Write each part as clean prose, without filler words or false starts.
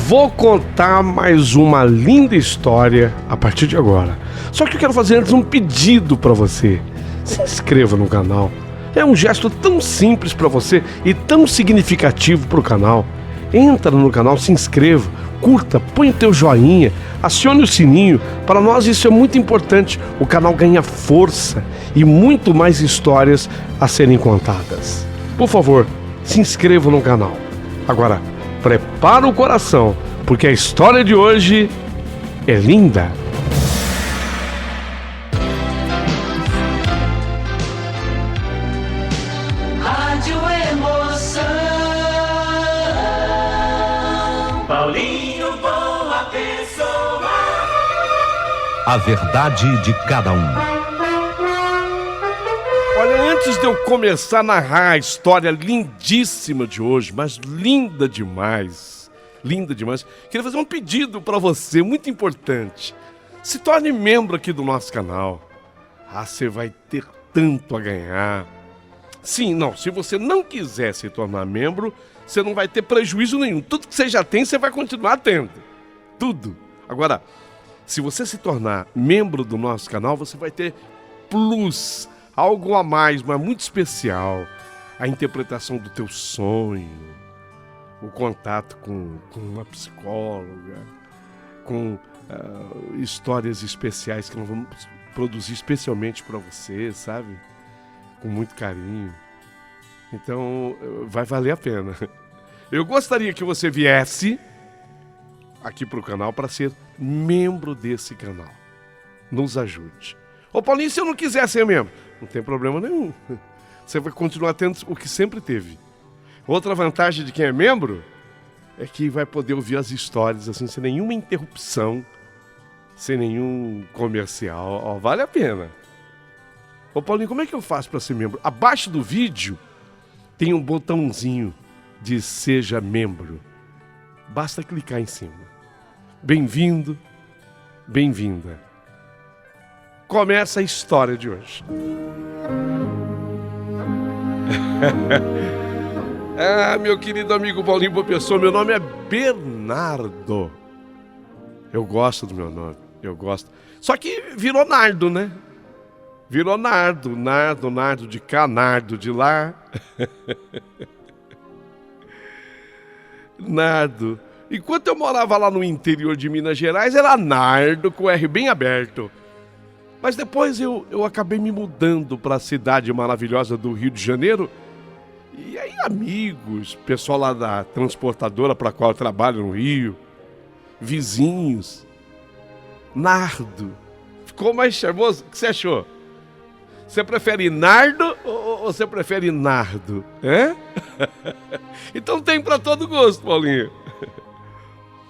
Vou contar mais uma linda história a partir de agora. Só que eu quero fazer antes um pedido para você. Se inscreva no canal. É um gesto tão simples para você e tão significativo para o canal. Entra no canal, se inscreva, curta, põe o teu joinha, acione o sininho. Para nós isso é muito importante. O canal ganha força e muito mais histórias a serem contadas. Por favor, se inscreva no canal. Agora, prepara o coração, porque a história de hoje é linda. Rádio Emoção. Paulinho, boa pessoa. A verdade de cada um. Olha, antes de eu começar a narrar a história lindíssima de hoje, mas linda demais, queria fazer um pedido para você, muito importante. Se torne membro aqui do nosso canal. Você vai ter tanto a ganhar. Sim, se você não quiser se tornar membro, você não vai ter prejuízo nenhum. Tudo que você já tem, você vai continuar tendo. Tudo. Agora, se você se tornar membro do nosso canal, você vai ter plus, algo a mais, mas muito especial. A interpretação do teu sonho, o contato com uma psicóloga, com histórias especiais que nós vamos produzir especialmente para você, sabe? Com muito carinho. Então, vai valer a pena. Eu gostaria que você viesse aqui para o canal para ser membro desse canal. Nos ajude. Ô Paulinho, se eu não quiser ser membro, não tem problema nenhum. Você vai continuar tendo o que sempre teve. Outra vantagem de quem é membro é que vai poder ouvir as histórias assim, sem nenhuma interrupção, sem nenhum comercial. Vale a pena. Ô Paulinho, como é que eu faço para ser membro? Abaixo do vídeo tem um botãozinho de Seja Membro. Basta clicar em cima. Bem-vindo, bem-vinda. Começa a história de hoje. Meu querido amigo Paulinho Boa Pessoa, meu nome é Bernardo. Eu gosto do meu nome, eu gosto. Só que virou Nardo, né? Virou Nardo de cá, Nardo de lá. Nardo. Enquanto eu morava lá no interior de Minas Gerais, era Nardo com o R bem aberto. Mas depois eu acabei me mudando para a cidade maravilhosa do Rio de Janeiro. E aí amigos, pessoal lá da transportadora para a qual eu trabalho no Rio, vizinhos, Nardo. Ficou mais charmoso? O que você achou? Você prefere Nardo ou você prefere Nardo? Então tem para todo gosto, Paulinho.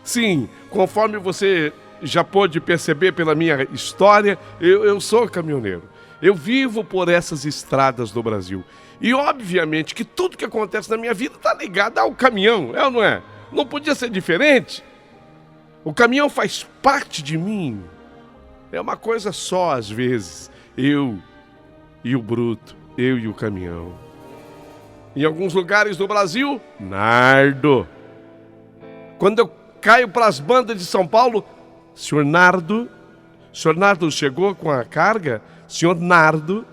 Sim, conforme você já pôde perceber pela minha história, eu sou caminhoneiro. Eu vivo por essas estradas do Brasil. E obviamente que tudo que acontece na minha vida está ligado ao caminhão, é ou não é? Não podia ser diferente. O caminhão faz parte de mim. É uma coisa só às vezes. Eu e o bruto, eu e o caminhão. Em alguns lugares do Brasil, Nardo. Quando eu caio para as bandas de São Paulo, Senhor Nardo chegou com a carga? Senhor Nardo.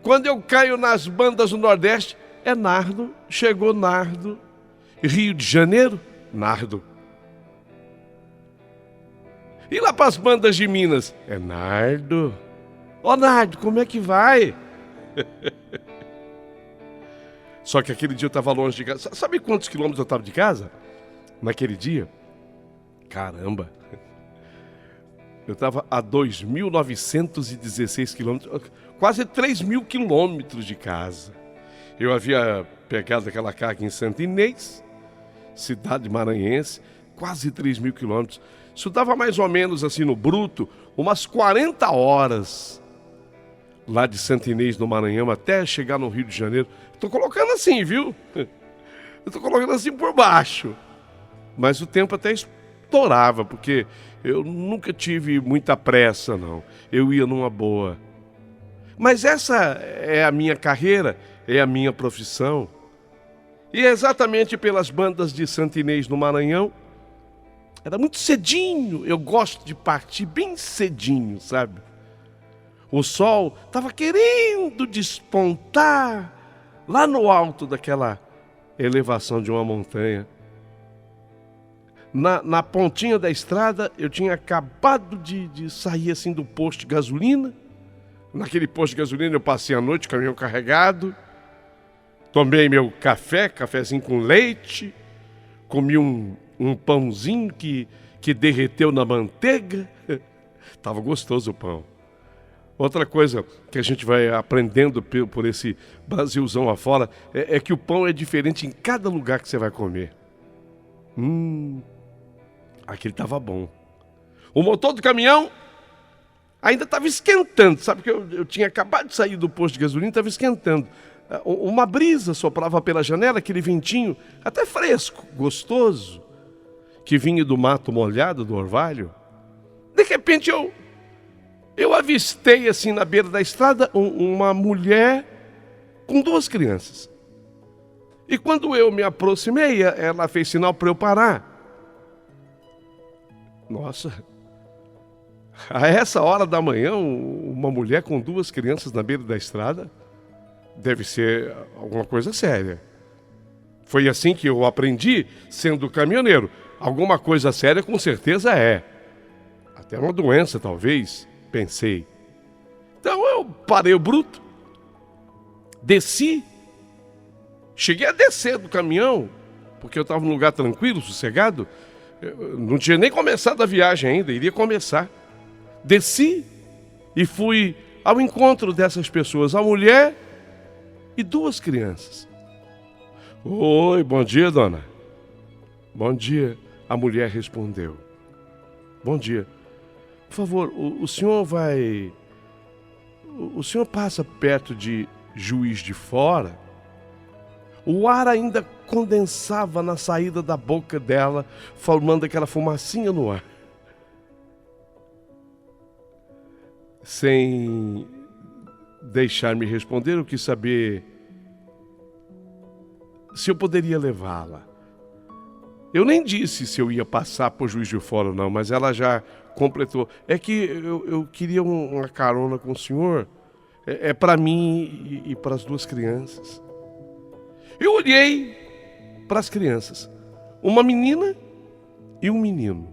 Quando eu caio nas bandas do Nordeste, é Nardo, chegou Nardo. Rio de Janeiro, Nardo. E lá para as bandas de Minas, é Nardo. Nardo, como é que vai? Só que aquele dia eu estava longe de casa. Sabe quantos quilômetros eu estava de casa? Naquele dia? Caramba! Eu estava a 2.916 quilômetros, quase 3.000 quilômetros de casa. Eu havia pegado aquela carga em Santa Inês, cidade maranhense, quase 3.000 quilômetros. Isso dava mais ou menos assim no bruto, umas 40 horas lá de Santa Inês, no Maranhão, até chegar no Rio de Janeiro. Estou colocando assim, viu? Eu estou colocando assim por baixo. Mas o tempo até estourava, porque eu nunca tive muita pressa, não. Eu ia numa boa. Mas essa é a minha carreira, é a minha profissão. E exatamente pelas bandas de Santa Inês no Maranhão, era muito cedinho, eu gosto de partir bem cedinho, sabe? O sol estava querendo despontar lá no alto daquela elevação de uma montanha. Na pontinha da estrada, eu tinha acabado de sair assim do posto de gasolina. Naquele posto de gasolina eu passei a noite, caminhão carregado. Tomei meu cafezinho com leite. Comi um pãozinho que derreteu na manteiga. Tava gostoso o pão. Outra coisa que a gente vai aprendendo por esse Brasilzão afora é que o pão é diferente em cada lugar que você vai comer. Aquele estava bom. O motor do caminhão ainda estava esquentando, sabe que eu tinha acabado de sair do posto de gasolina e estava esquentando. Uma brisa soprava pela janela, aquele ventinho até fresco, gostoso, que vinha do mato molhado, do orvalho. De repente eu avistei assim na beira da estrada uma mulher com 2 crianças. E quando eu me aproximei, ela fez sinal para eu parar. Nossa, a essa hora da manhã, uma mulher com 2 crianças na beira da estrada, deve ser alguma coisa séria. Foi assim que eu aprendi, sendo caminhoneiro. Alguma coisa séria com certeza é. Até uma doença, talvez, pensei. Então eu parei o bruto, desci, cheguei a descer do caminhão, porque eu estava num lugar tranquilo, sossegado. Eu não tinha nem começado a viagem ainda, iria começar. Desci e fui ao encontro dessas pessoas, a mulher e 2 crianças. Oi, bom dia, dona. Bom dia, a mulher respondeu. Bom dia. Por favor, o senhor vai... O senhor passa perto de Juiz de Fora? O ar ainda condensava na saída da boca dela, formando aquela fumacinha no ar. Sem deixar-me responder, eu quis saber se eu poderia levá-la. Eu nem disse se eu ia passar por Juiz de Fora ou não, mas ela já completou. É que eu queria uma carona com o senhor. É para mim e para as 2 crianças. Eu olhei para as crianças. Uma menina e um menino.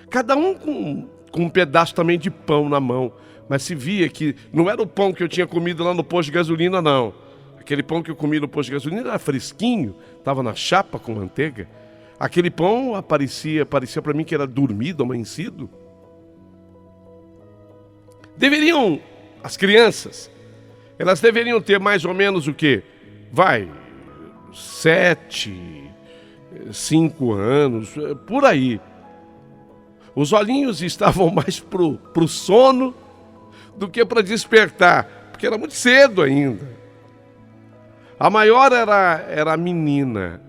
Cada um com um pedaço também de pão na mão. Mas se via que não era o pão que eu tinha comido lá no posto de gasolina, não. Aquele pão que eu comi no posto de gasolina era fresquinho, estava na chapa com manteiga. Aquele pão parecia para mim que era dormido, amanhecido. As crianças, elas deveriam ter mais ou menos o quê? 7, 5 anos, por aí. Os olhinhos estavam mais pro sono do que para despertar, porque era muito cedo ainda. A maior era a menina,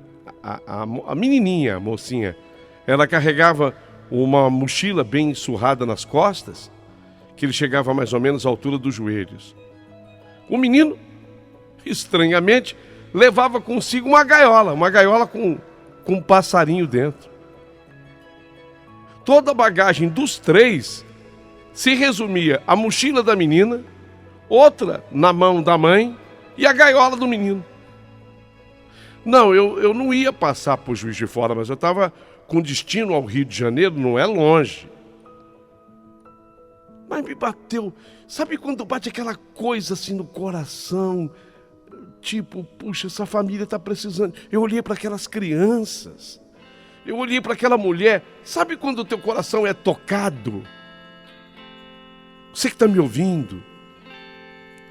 a menininha, a mocinha. Ela carregava uma mochila bem surrada nas costas, que ele chegava mais ou menos à altura dos joelhos. O menino, estranhamente, levava consigo uma gaiola com um passarinho dentro. Toda a bagagem dos 3 se resumia à mochila da menina, outra na mão da mãe e a gaiola do menino. Não, eu não ia passar por Juiz de Fora, mas eu estava com destino ao Rio de Janeiro, não é longe. Mas me bateu, sabe quando bate aquela coisa assim no coração? Tipo, puxa, essa família está precisando. Eu olhei para aquelas crianças, eu olhei para aquela mulher. Sabe quando o teu coração é tocado? Você que está me ouvindo,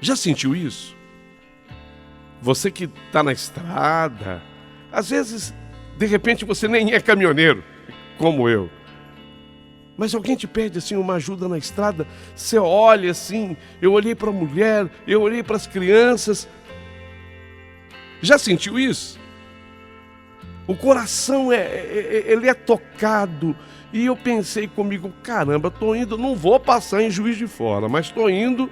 já sentiu isso? Você que está na estrada, às vezes, de repente, você nem é caminhoneiro, como eu. Mas alguém te pede assim uma ajuda na estrada, você olha assim, eu olhei para a mulher, eu olhei para as crianças. Já sentiu isso? O coração ele é tocado. E eu pensei comigo, caramba, estou indo, não vou passar em Juiz de Fora, mas estou indo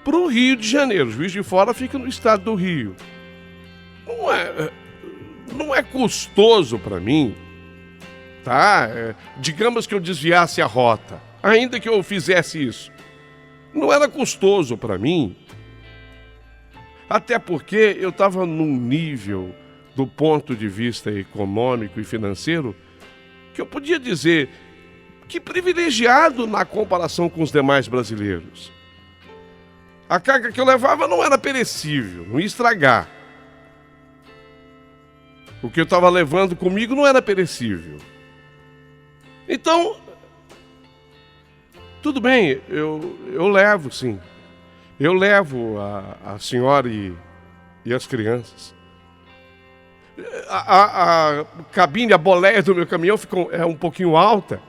para o Rio de Janeiro. Juiz de Fora fica no estado do Rio. não é custoso para mim, tá? Digamos que eu desviasse a rota, ainda que eu fizesse isso, não era custoso para mim, até porque eu estava num nível, do ponto de vista econômico e financeiro, que eu podia dizer que privilegiado na comparação com os demais brasileiros. A carga que eu levava não era perecível, não ia estragar. O que eu estava levando comigo não era perecível. Então, tudo bem, eu levo, sim. Eu levo a senhora e as crianças. A cabine, a boleia do meu caminhão é um pouquinho alta.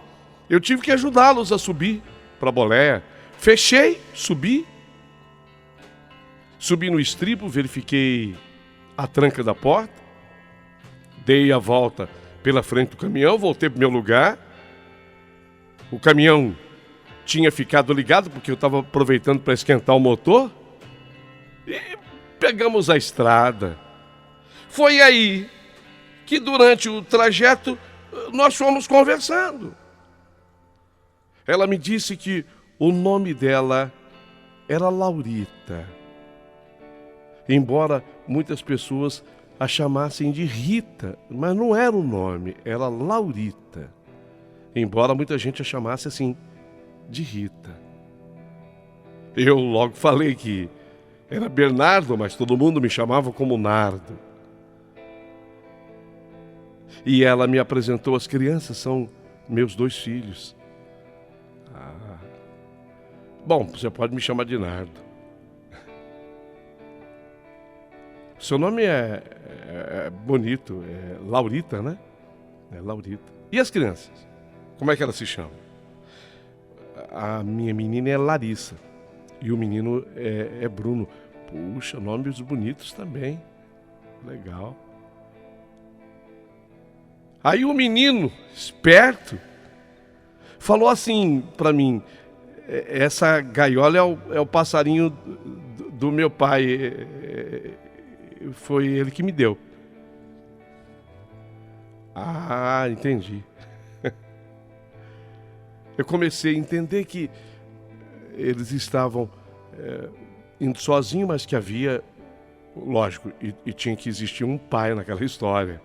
Eu tive que ajudá-los a subir para a boleia. Fechei, subi. Subi no estribo, verifiquei a tranca da porta. Dei a volta pela frente do caminhão, voltei para o meu lugar. O caminhão tinha ficado ligado, porque eu estava aproveitando para esquentar o motor. E pegamos a estrada. Foi aí que durante o trajeto nós fomos conversando. Ela me disse que o nome dela era Laurita. Embora muitas pessoas a chamassem de Rita, mas não era o nome, era Laurita. Embora muita gente a chamasse assim, de Rita. Eu logo falei que era Bernardo, mas todo mundo me chamava como Nardo. E ela me apresentou as crianças, são meus 2 filhos. Bom, você pode me chamar de Nardo. Seu nome é bonito, é Laurita, né? É Laurita. E as crianças? Como é que elas se chamam? A minha menina é Larissa e o menino é Bruno. Puxa, nomes bonitos também. Legal. Aí o menino, esperto, falou assim para mim: essa gaiola é o passarinho do meu pai. Foi ele que me deu. Ah, entendi. Eu comecei a entender que eles estavam indo sozinhos, mas que havia, lógico, e tinha que existir um pai naquela história.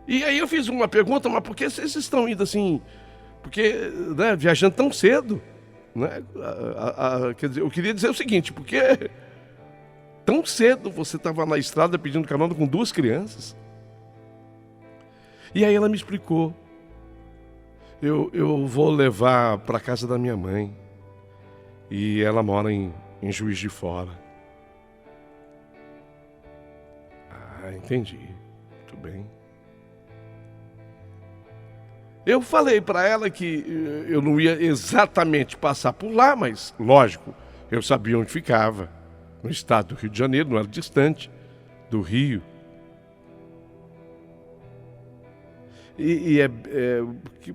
E aí eu fiz uma pergunta: mas por que vocês estão indo assim? Porque, né, viajando tão cedo? Né? Quer dizer, eu queria dizer o seguinte: porque tão cedo você estava na estrada pedindo carona com 2 crianças? E aí ela me explicou: eu vou levar para casa da minha mãe. E ela mora em Juiz de Fora. Ah, entendi. Muito bem. Eu falei para ela que eu não ia exatamente passar por lá, mas, lógico, eu sabia onde ficava. No estado do Rio de Janeiro, não era distante do Rio.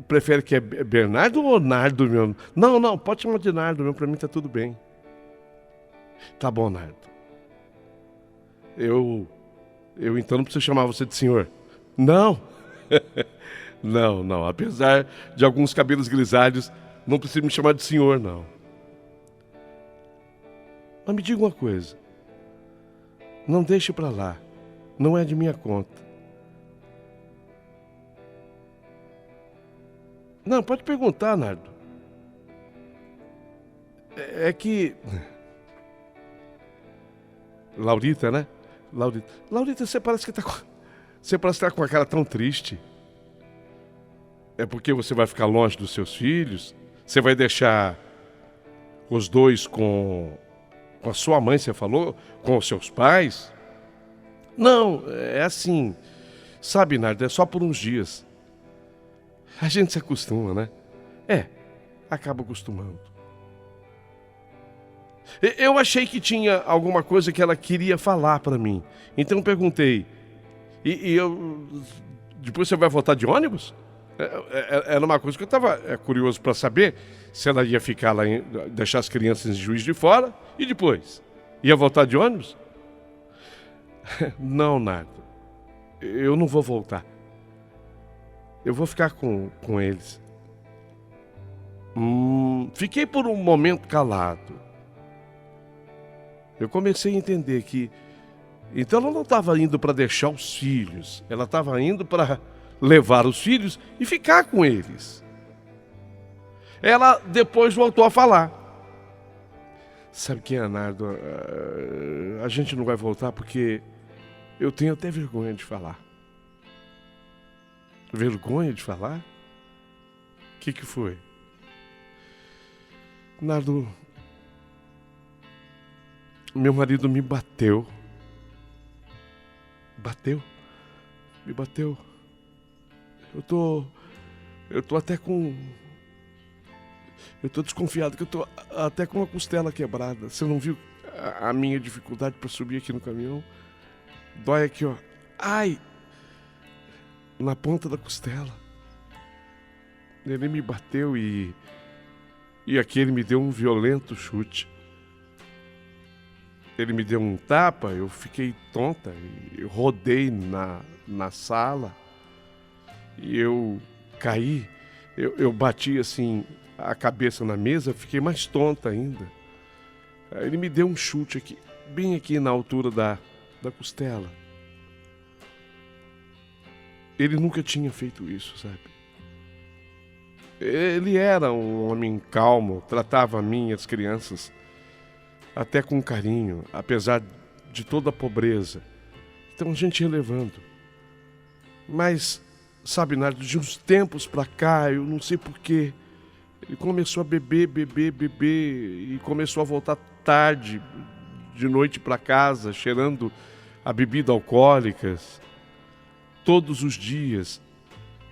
Prefere que é Bernardo ou Nardo, meu? Não, pode chamar de Nardo, meu, para mim tá tudo bem. Tá bom, Nardo. Eu então não preciso chamar você de senhor. Não. Não. Apesar de alguns cabelos grisalhos, não precisa me chamar de senhor, não. Mas me diga uma coisa. Não deixe pra lá. Não é de minha conta. Não, pode perguntar, Nardo. É que... Laurita, né? Laurita, você parece que tá com a cara tão triste. É porque você vai ficar longe dos seus filhos? Você vai deixar os 2 com a sua mãe, você falou? Com os seus pais? Não, é assim. Sabe, Nardo, é só por uns dias. A gente se acostuma, né? Acaba acostumando. Eu achei que tinha alguma coisa que ela queria falar para mim. Então perguntei. E eu... Depois você vai voltar de ônibus? Era uma coisa que eu estava curioso para saber se ela ia ficar lá, deixar as crianças em Juiz de Fora e depois ia voltar de ônibus. Não, Nardo. Eu não vou voltar. Eu vou ficar com eles. Fiquei por um momento calado. Eu comecei a entender que... Então ela não estava indo para deixar os filhos. Ela estava indo para levar os filhos e ficar com eles. Ela depois voltou a falar. Sabe o que é, Nardo? A gente não vai voltar porque eu tenho até vergonha de falar. Vergonha de falar? O que foi? Nardo, meu marido me bateu. Me bateu. Eu tô até com... Eu tô desconfiado que eu tô até com uma costela quebrada. Você não viu a minha dificuldade para subir aqui no caminhão? Dói aqui, ó. Ai! Na ponta da costela. Ele me bateu e aqui ele me deu um violento chute. Ele me deu um tapa, eu fiquei tonta, eu rodei na sala e eu caí. Eu bati assim a cabeça na mesa, fiquei mais tonta ainda. Aí ele me deu um chute aqui, bem aqui na altura da costela. Ele nunca tinha feito isso, sabe? Ele era um homem calmo, tratava a mim e as crianças até com carinho, apesar de toda a pobreza. Então a gente ia levando. Mas, sabe, Nardo, de uns tempos pra cá, eu não sei porquê, ele começou a beber e começou a voltar tarde, de noite pra casa, cheirando a bebida alcoólicas, todos os dias.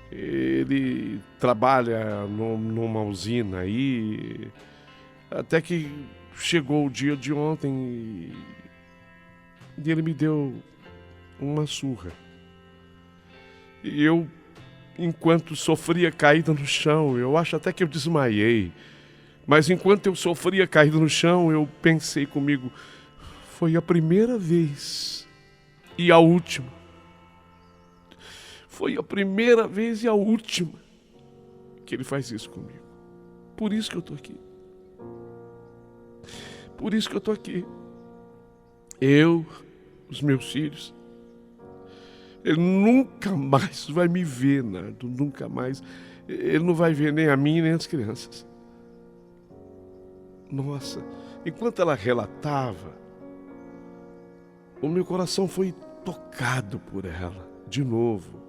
Ele trabalha numa usina aí, até que chegou o dia de ontem e ele me deu uma surra. E eu, enquanto sofria caída no chão, eu acho até que eu desmaiei, mas enquanto eu sofria caída no chão, eu pensei comigo, foi a primeira vez e a última. Foi a primeira vez e a última que ele faz isso comigo. Por isso que eu tô aqui. Por isso que eu tô aqui. Eu, os meus filhos. Ele nunca mais vai me ver, Nardo, nunca mais. Ele não vai ver nem a mim, nem as crianças. Nossa, enquanto ela relatava, o meu coração foi tocado por ela, de novo.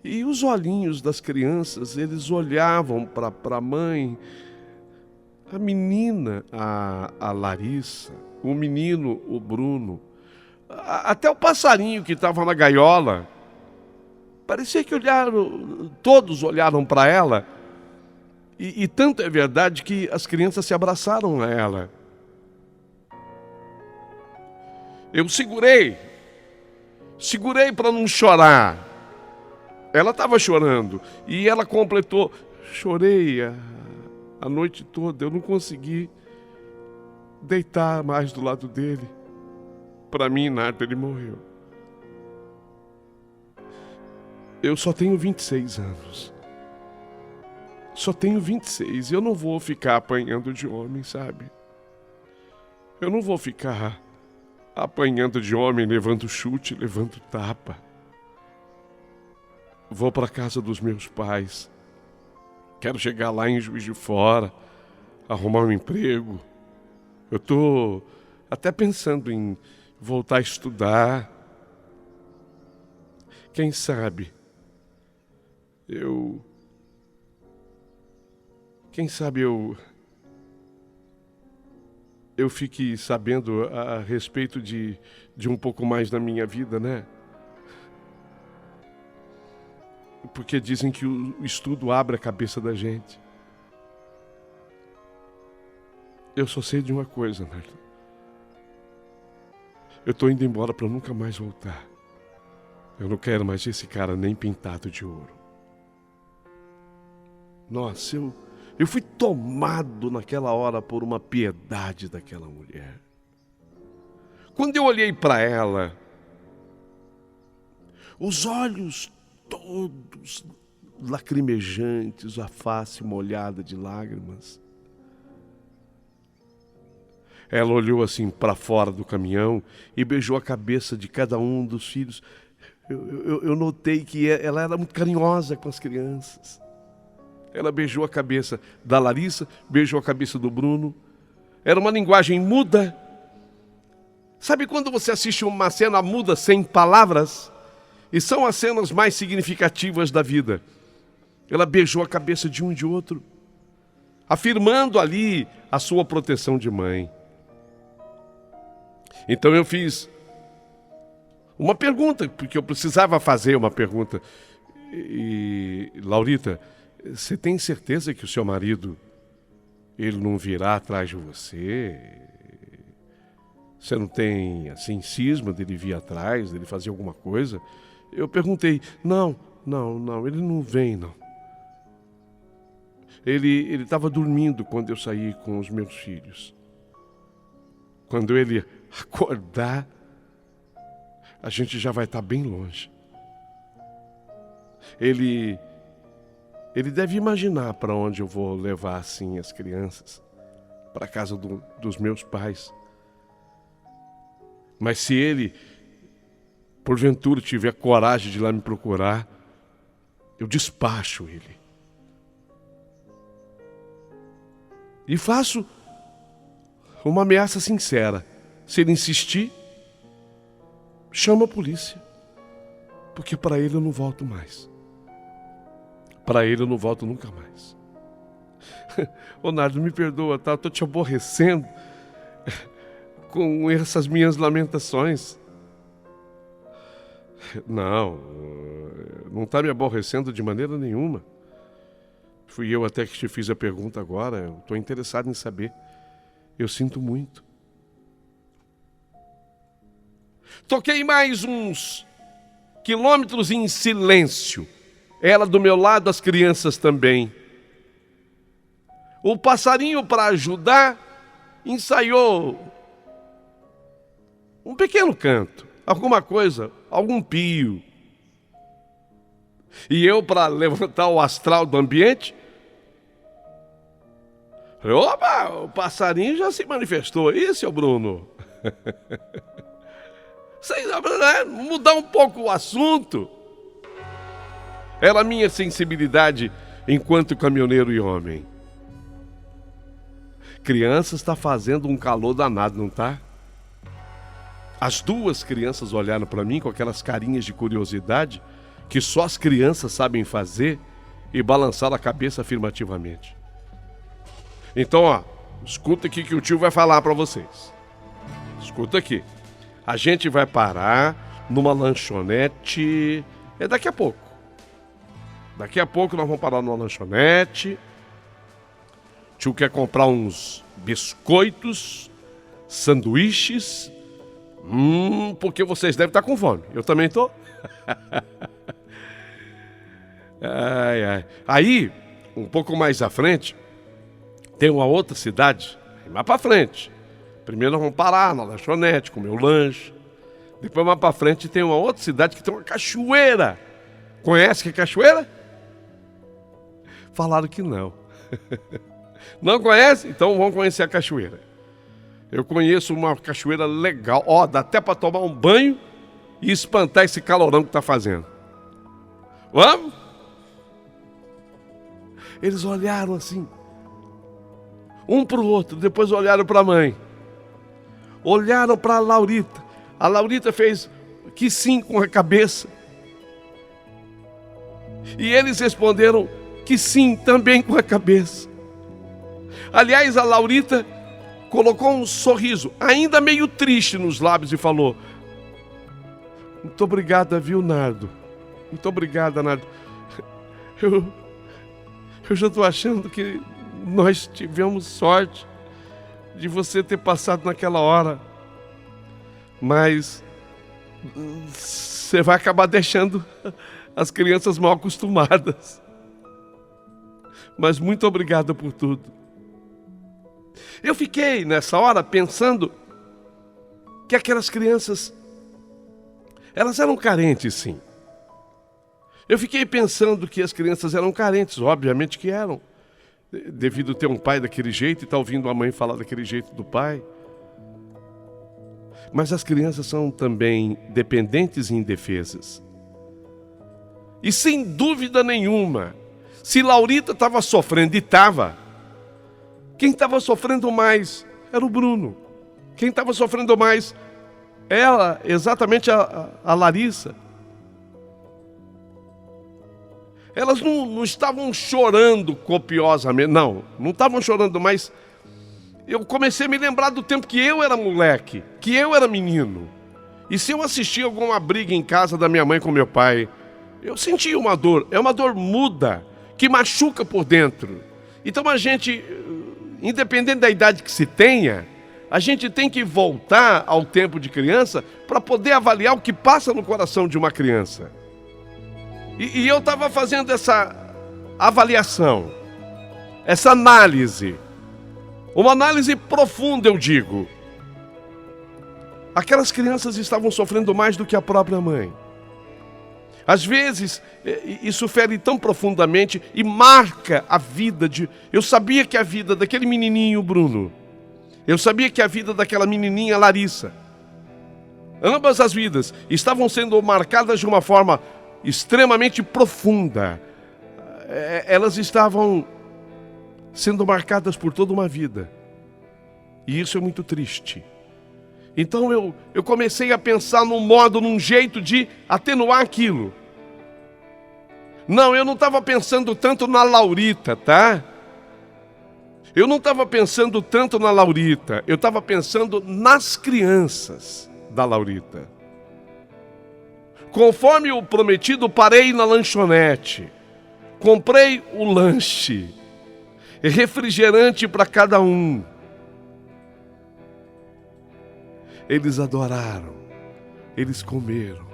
E os olhinhos das crianças, eles olhavam para a mãe, a menina, a Larissa, o menino, o Bruno, até o passarinho que estava na gaiola. Parecia que todos olharam para ela. E tanto é verdade que as crianças se abraçaram a ela. Eu segurei para não chorar. Ela estava chorando e ela completou. Chorei a noite toda, eu não consegui deitar mais do lado dele. Para mim, Nardo, ele morreu. Eu só tenho 26 anos. Só tenho 26 e eu não vou ficar apanhando de homem, sabe? Eu não vou ficar apanhando de homem, levando chute, levando tapa. Vou para a casa dos meus pais. Quero chegar lá em Juiz de Fora, arrumar um emprego. Eu tô até pensando em voltar a estudar. Quem sabe eu fique sabendo a respeito de um pouco mais da minha vida, né? Porque dizem que o estudo abre a cabeça da gente. Eu só sei de uma coisa, Nardo. Eu tô indo embora para nunca mais voltar. Eu não quero mais esse cara nem pintado de ouro. Nossa, eu fui tomado naquela hora por uma piedade daquela mulher. Quando eu olhei para ela, os olhos todos lacrimejantes, a face molhada de lágrimas. Ela olhou assim para fora do caminhão e beijou a cabeça de cada um dos filhos. Eu notei que ela era muito carinhosa com as crianças. Ela beijou a cabeça da Larissa, beijou a cabeça do Bruno. Era uma linguagem muda. Sabe quando você assiste uma cena muda sem palavras? E são as cenas mais significativas da vida. Ela beijou a cabeça de um e de outro, afirmando ali a sua proteção de mãe. Então eu fiz uma pergunta, porque eu precisava fazer uma pergunta. E, Laurita, você tem certeza que o seu marido, ele não virá atrás de você? Você não tem, assim, cisma dele vir atrás, dele fazer alguma coisa? Eu perguntei, não, ele não vem, não. Ele estava dormindo quando eu saí com os meus filhos. Quando ele acordar, a gente já vai estar bem longe. Ele deve imaginar para onde eu vou levar assim as crianças, para a casa dos meus pais. Mas se ele, porventura, tiver coragem de ir lá me procurar, eu despacho ele. E faço uma ameaça sincera. Se ele insistir, chama a polícia. Porque para ele eu não volto mais. Para ele eu não volto nunca mais. Ô Nardo, me perdoa, tá? Eu tô te aborrecendo com essas minhas lamentações. Não tá me aborrecendo de maneira nenhuma. Fui eu até que te fiz a pergunta agora. Eu estou interessado em saber. Eu sinto muito. Toquei mais uns quilômetros em silêncio. Ela do meu lado, as crianças também. O passarinho, para ajudar, ensaiou um pequeno canto, alguma coisa, algum pio. E eu, para levantar o astral do ambiente, opa, o passarinho já se manifestou. Ih, seu Bruno? Mudar um pouco o assunto. Era a minha sensibilidade enquanto caminhoneiro e homem. Criança está fazendo um calor danado, não tá? As duas crianças olharam para mim com aquelas carinhas de curiosidade que só as crianças sabem fazer e balançaram a cabeça afirmativamente. Então, ó, escuta aqui que o tio vai falar para vocês. Escuta aqui. A gente vai parar numa lanchonete. É daqui a pouco. Daqui a pouco nós vamos parar numa lanchonete. O tio quer comprar uns biscoitos, sanduíches. Porque vocês devem estar com fome. Eu também estou. Aí, um pouco mais à frente, tem uma outra cidade, mais para frente. Primeiro nós vamos parar na lanchonete, comer o lanche. Depois mais para frente tem uma outra cidade que tem uma cachoeira. Conhece que é cachoeira? Falaram que não. Não conhece? Então vamos conhecer a cachoeira. Eu conheço uma cachoeira legal. Ó, dá até para tomar um banho e espantar esse calorão que está fazendo. Vamos? Eles olharam assim, um para o outro, depois olharam para a mãe. Olharam para a Laurita. A Laurita fez que sim com a cabeça. E eles responderam que sim também com a cabeça. Aliás, a Laurita colocou um sorriso, ainda meio triste nos lábios, e falou: muito obrigada, viu, Nardo? Muito obrigada, Nardo. Eu já estou achando que nós tivemos sorte de você ter passado naquela hora. Mas você vai acabar deixando as crianças mal acostumadas. Mas muito obrigado por tudo. Eu fiquei nessa hora pensando que aquelas crianças, elas eram carentes, sim. Eu fiquei pensando que as crianças eram carentes, obviamente que eram, devido a ter um pai daquele jeito e estar ouvindo a mãe falar daquele jeito do pai. Mas as crianças são também dependentes e indefesas. E sem dúvida nenhuma, se Laurita estava sofrendo, e estava, quem estava sofrendo mais era o Bruno. Quem estava sofrendo mais, ela, exatamente a Larissa. Elas não estavam chorando copiosamente, não estavam chorando, mas eu comecei a me lembrar do tempo que eu era moleque, que eu era menino. E se eu assistia alguma briga em casa da minha mãe com meu pai, eu sentia uma dor, é uma dor muda, que machuca por dentro. Então a gente, independente da idade que se tenha, a gente tem que voltar ao tempo de criança para poder avaliar o que passa no coração de uma criança. E eu estava fazendo essa avaliação, essa análise, uma análise profunda, eu digo. Aquelas crianças estavam sofrendo mais do que a própria mãe. Às vezes, isso fere tão profundamente e marca a vida de... Eu sabia que a vida daquele menininho Bruno, eu sabia que a vida daquela menininha Larissa, ambas as vidas estavam sendo marcadas de uma forma extremamente profunda. Elas estavam sendo marcadas por toda uma vida. E isso é muito triste. Então eu comecei a pensar num jeito de atenuar aquilo. Não, eu não estava pensando tanto na Laurita, tá? Eu não estava pensando tanto na Laurita. Eu estava pensando nas crianças da Laurita. Conforme o prometido, parei na lanchonete. Comprei o lanche. Refrigerante para cada um. Eles adoraram. Eles comeram.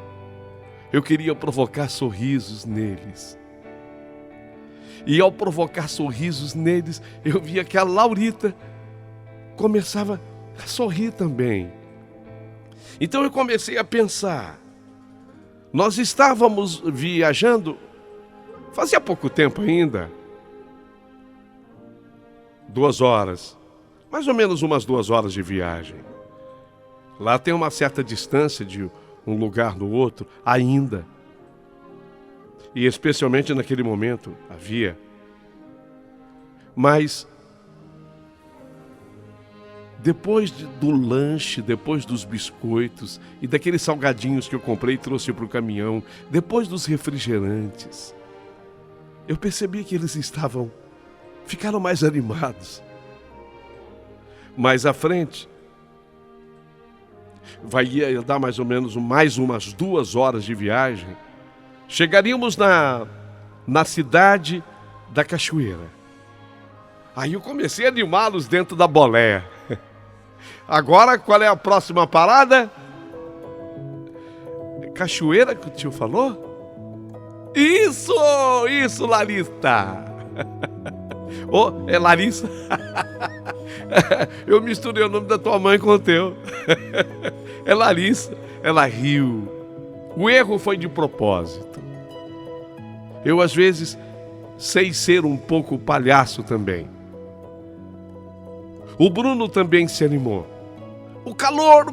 Eu queria provocar sorrisos neles. E ao provocar sorrisos neles, eu via que a Laurita começava a sorrir também. Então eu comecei a pensar. Nós estávamos viajando, fazia pouco tempo ainda, 2 horas, mais ou menos umas 2 horas de viagem. Lá tem uma certa distância de um lugar do outro, ainda. E especialmente naquele momento havia. Mas depois do lanche, depois dos biscoitos e daqueles salgadinhos que eu comprei e trouxe para o caminhão, depois dos refrigerantes, eu percebi que eles ficaram mais animados. Mais à frente, vai dar mais ou menos mais umas 2 horas de viagem, chegaríamos na cidade da Cachoeira. Aí eu comecei a animá-los dentro da boleia. Agora, qual é a próxima parada? Cachoeira que o tio falou? Isso, Larissa. Oh, é Larissa? Eu misturei o nome da tua mãe com o teu. É Larissa. Ela riu. O erro foi de propósito. Eu, às vezes, sei ser um pouco palhaço também. O Bruno também se animou. O calor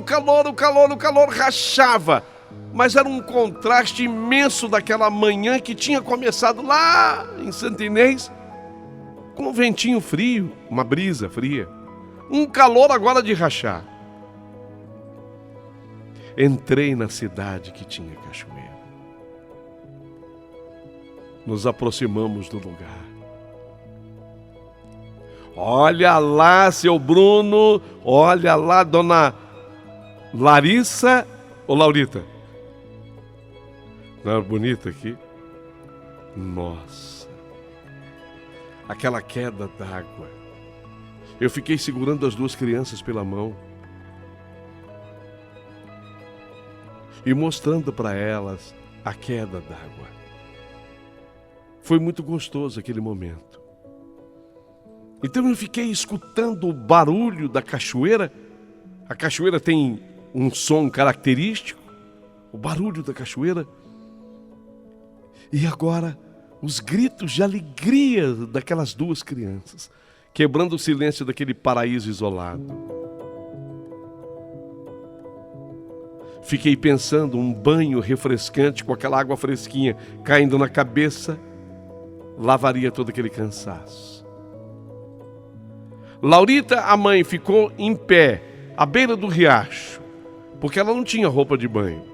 rachava. Mas era um contraste imenso daquela manhã que tinha começado lá em Santa Inês, com um ventinho frio, uma brisa fria. Um calor agora de rachar. Entrei na cidade que tinha cachoeira. Nos aproximamos do lugar. Olha lá, seu Bruno. Olha lá, dona Larissa ou Laurita. Não é bonita aqui? Nossa. Aquela queda d'água. Eu fiquei segurando as 2 crianças pela mão e mostrando para elas a queda d'água. Foi muito gostoso aquele momento. Então eu fiquei escutando o barulho da cachoeira. A cachoeira tem um som característico, o barulho da cachoeira. E agora, os gritos de alegria daquelas duas crianças, quebrando o silêncio daquele paraíso isolado. Fiquei pensando, um banho refrescante com aquela água fresquinha caindo na cabeça, lavaria todo aquele cansaço. Laurita, a mãe, ficou em pé, à beira do riacho, porque ela não tinha roupa de banho.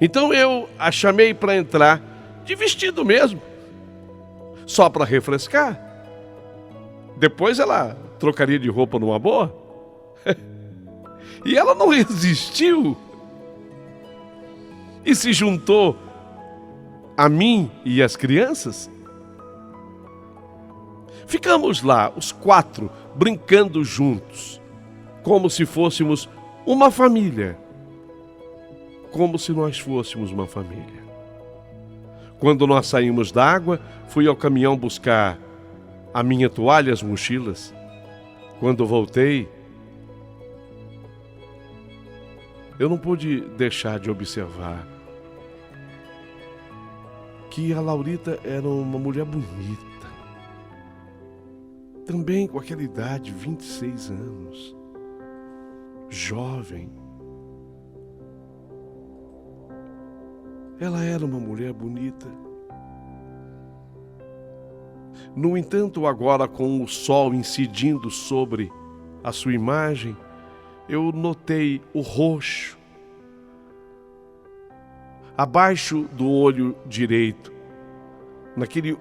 Então eu a chamei para entrar, de vestido mesmo, só para refrescar. Depois ela trocaria de roupa numa boa. E ela não resistiu. E se juntou a mim e as crianças. Ficamos lá, os 4, brincando juntos, como se fôssemos uma família. Como se nós fôssemos uma família. Quando nós saímos da água, fui ao caminhão buscar a minha toalha e as mochilas. Quando voltei, eu não pude deixar de observar que a Laurita era uma mulher bonita. Também com aquela idade, 26 anos. Jovem. Ela era uma mulher bonita. No entanto, agora com o sol incidindo sobre a sua imagem, eu notei o roxo abaixo do olho direito, naquele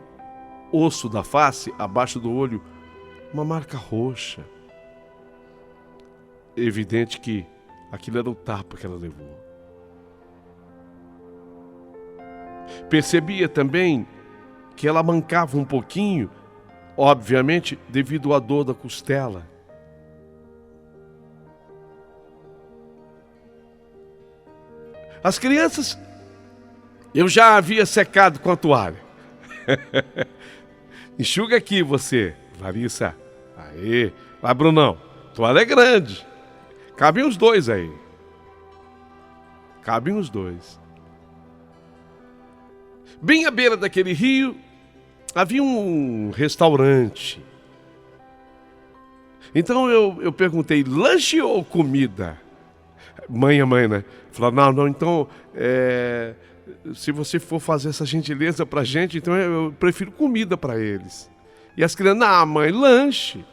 osso da face, abaixo do olho, uma marca roxa. Evidente que aquilo era o tapa que ela levou. Percebia também que ela mancava um pouquinho, obviamente devido à dor da costela. As crianças, eu já havia secado com a toalha. Enxuga aqui você, Larissa. Aí, vai, Brunão. Toalha é grande. Cabem os 2 aí. Cabem os 2. Bem à beira daquele rio, havia um restaurante. Então eu perguntei, lanche ou comida? Mãe, né? Falou, não, então, se você for fazer essa gentileza pra gente, então eu prefiro comida pra eles. E as crianças, não, mãe, lanche.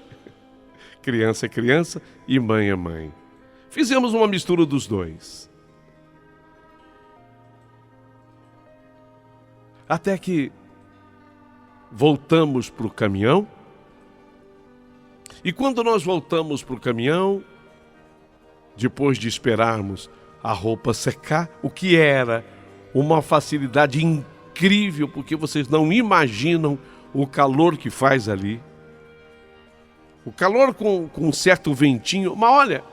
Criança é criança e mãe é mãe. Fizemos uma mistura dos 2. Até que voltamos para o caminhão. E quando nós voltamos para o caminhão, depois de esperarmos a roupa secar, o que era uma facilidade incrível, porque vocês não imaginam o calor que faz ali. O calor com um certo ventinho, mas olha,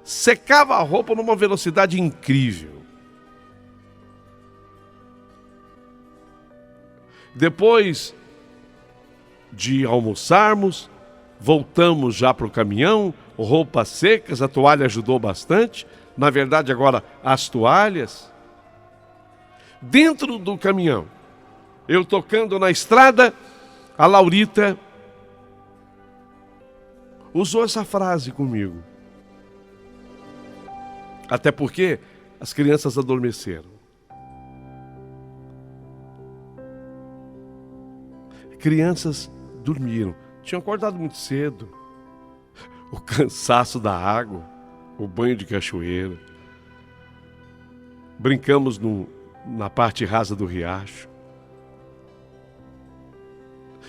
secava a roupa numa velocidade incrível. Depois de almoçarmos, voltamos já para o caminhão, roupas secas, a toalha ajudou bastante. Na verdade, agora as toalhas. Dentro do caminhão, eu tocando na estrada, a Laurita usou essa frase comigo. Até porque as crianças adormeceram. Crianças dormiram. Tinham acordado muito cedo. O cansaço da água, o banho de cachoeira. Brincamos na parte rasa do riacho.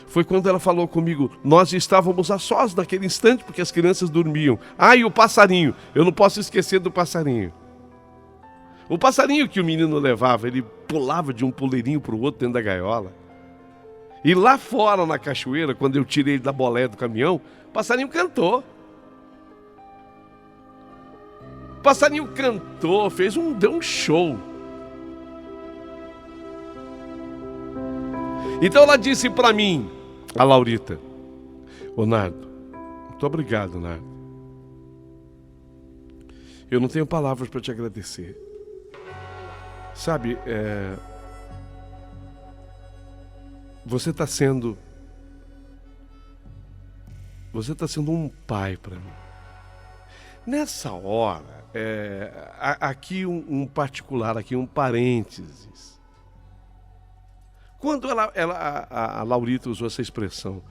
Foi quando ela falou comigo, nós estávamos a sós naquele instante, porque as crianças dormiam. Ah, e o passarinho, eu não posso esquecer do passarinho. O passarinho que o menino levava, ele pulava de um puleirinho para o outro dentro da gaiola. E lá fora na cachoeira, quando eu tirei ele da boleia do caminhão, o passarinho cantou. O passarinho cantou, deu um show. Então ela disse para mim, a Laurita, ô Nardo, muito obrigado, Nardo. Eu não tenho palavras para te agradecer. Sabe, Você está sendo um pai para mim. Nessa hora, aqui um particular, aqui um parênteses. Quando a Laurita usou essa expressão,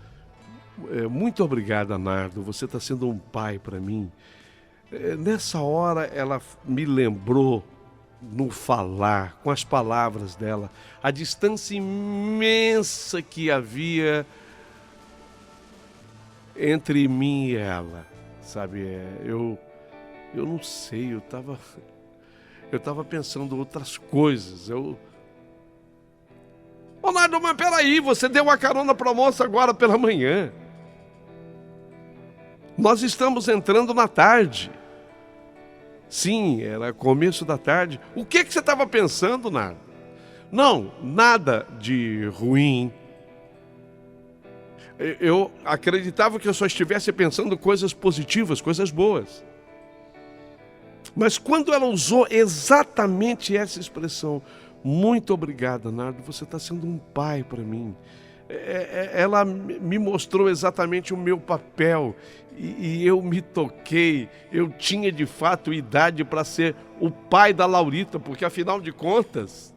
muito obrigada, Nardo, você está sendo um pai para mim. Nessa hora ela me lembrou, no falar, com as palavras dela, a distância imensa que havia entre mim e ela, sabe? Eu não sei, eu tava pensando outras coisas. Ô Nardo, mas peraí, você deu uma carona pra moça agora pela manhã. Nós estamos entrando na tarde. Sim, era começo da tarde. O que você estava pensando, Nardo? Não, nada de ruim. Eu acreditava que eu só estivesse pensando coisas positivas, coisas boas. Mas quando ela usou exatamente essa expressão, muito obrigada, Nardo, você está sendo um pai para mim. Ela me mostrou exatamente o meu papel e eu me toquei. Eu tinha de fato idade para ser o pai da Laurita, porque afinal de contas,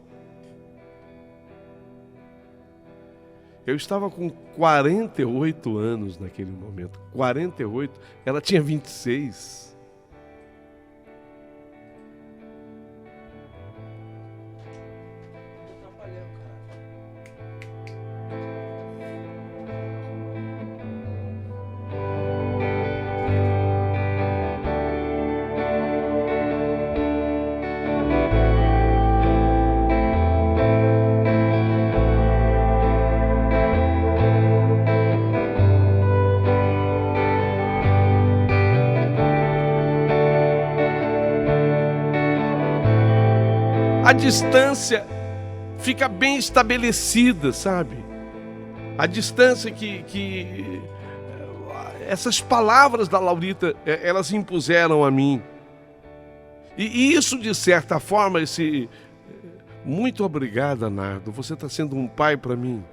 eu estava com 48 anos naquele momento. 48, ela tinha 26. A distância fica bem estabelecida, sabe? A distância que essas palavras da Laurita, elas impuseram a mim. E isso, de certa forma, muito obrigada, Nardo, você está sendo um pai para mim,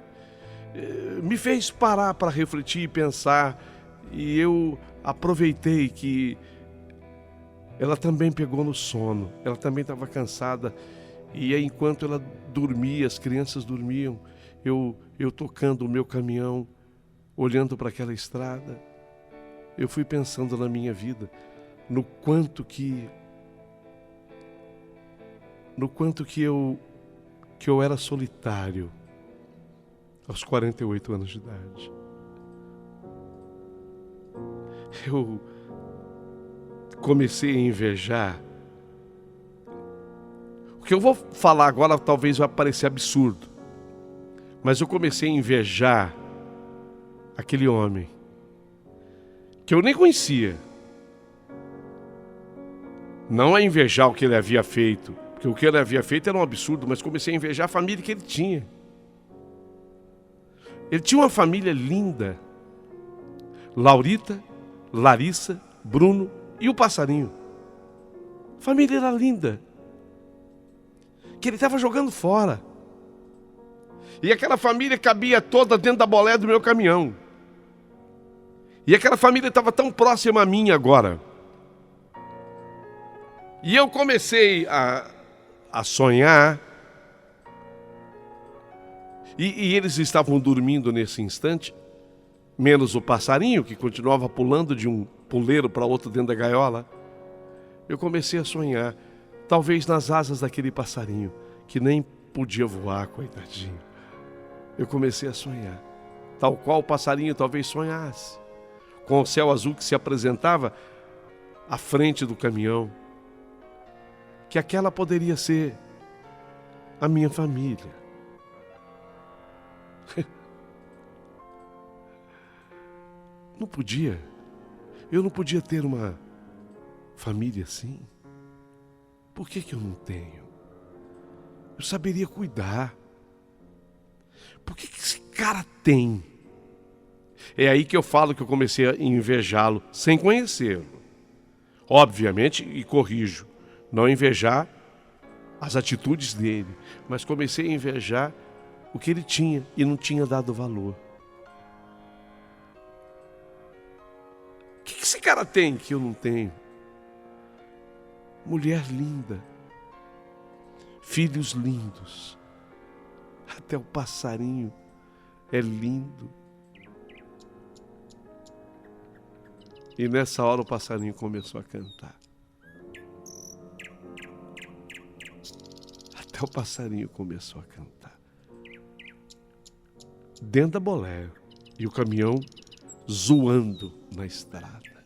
me fez parar para refletir e pensar, e eu aproveitei que ela também pegou no sono, ela também estava cansada. E aí, enquanto ela dormia, as crianças dormiam, eu tocando o meu caminhão, olhando para aquela estrada, eu fui pensando na minha vida, no quanto que eu era solitário aos 48 anos de idade. Eu comecei a invejar. O que eu vou falar agora talvez vai parecer absurdo, mas eu comecei a invejar aquele homem que eu nem conhecia. Não a invejar o que ele havia feito, porque o que ele havia feito era um absurdo, mas comecei a invejar a família que ele tinha. Ele tinha uma família linda. Laurita, Larissa, Bruno e o passarinho. A família era linda, que ele estava jogando fora. E aquela família cabia toda dentro da bolé do meu caminhão. E aquela família estava tão próxima a mim agora. E eu comecei a sonhar. E eles estavam dormindo nesse instante, menos o passarinho, que continuava pulando de um puleiro para outro dentro da gaiola. Eu comecei a sonhar, talvez nas asas daquele passarinho, que nem podia voar, coitadinho. Eu comecei a sonhar, tal qual o passarinho talvez sonhasse, com o céu azul que se apresentava à frente do caminhão, que aquela poderia ser a minha família. Não podia. Eu não podia ter uma família assim. Por que eu não tenho? Eu saberia cuidar. Por que esse cara tem? É aí que eu falo que eu comecei a invejá-lo sem conhecê-lo. Obviamente, e corrijo, não invejar as atitudes dele, mas comecei a invejar o que ele tinha e não tinha dado valor. O que esse cara tem que eu não tenho? Mulher linda, filhos lindos, até o passarinho é lindo. E nessa hora o passarinho começou a cantar. Até o passarinho começou a cantar. Dentro da boleia. E o caminhão zoando na estrada.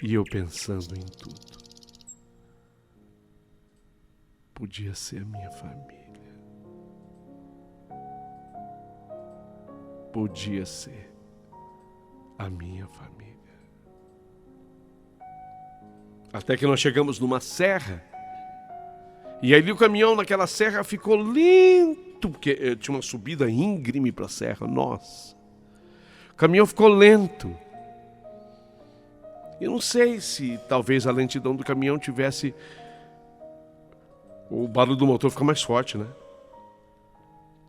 E eu pensando em tudo. Podia ser a minha família. Podia ser a minha família. Até que nós chegamos numa serra. E ali o caminhão naquela serra ficou lento, porque tinha uma subida íngreme para a serra. Nossa. O caminhão ficou lento. Eu não sei se talvez a lentidão do caminhão tivesse... O barulho do motor fica mais forte, né?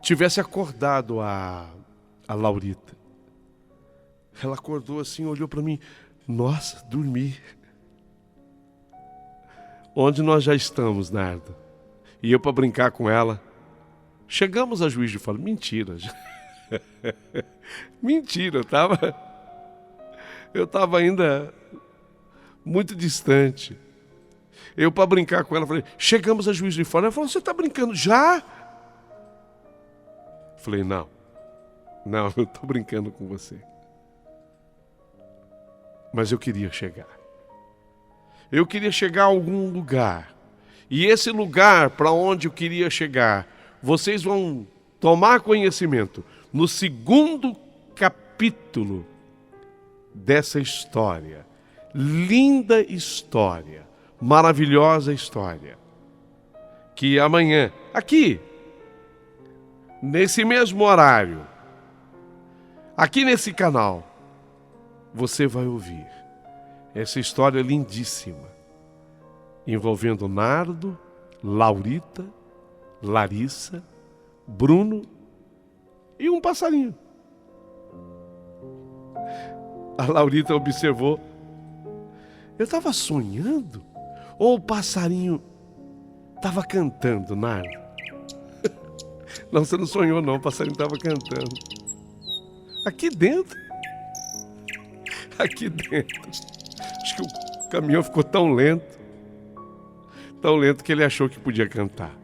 Tivesse acordado a Laurita. Ela acordou assim, olhou para mim. Nossa, dormi. Onde nós já estamos, Nardo? E eu, para brincar com ela, chegamos a Juiz de Fora. Mentira. Mentira, eu estava ainda muito distante. Eu, para brincar com ela, falei, chegamos a Juiz de Fora. Ela falou, você está brincando já? Falei, não, eu estou brincando com você. Mas eu queria chegar. Eu queria chegar a algum lugar. E esse lugar para onde eu queria chegar, vocês vão tomar conhecimento no segundo capítulo dessa história. Linda história, maravilhosa história. Que amanhã, aqui, nesse mesmo horário, aqui nesse canal, você vai ouvir essa história lindíssima, envolvendo Nardo, Laurita, Larissa, Bruno e um passarinho. A Laurita observou, eu estava sonhando ou o passarinho estava cantando, Nardo? Não, você não sonhou não, o passarinho estava cantando. Aqui dentro. Aqui dentro. Acho que o caminhão ficou tão lento que ele achou que podia cantar.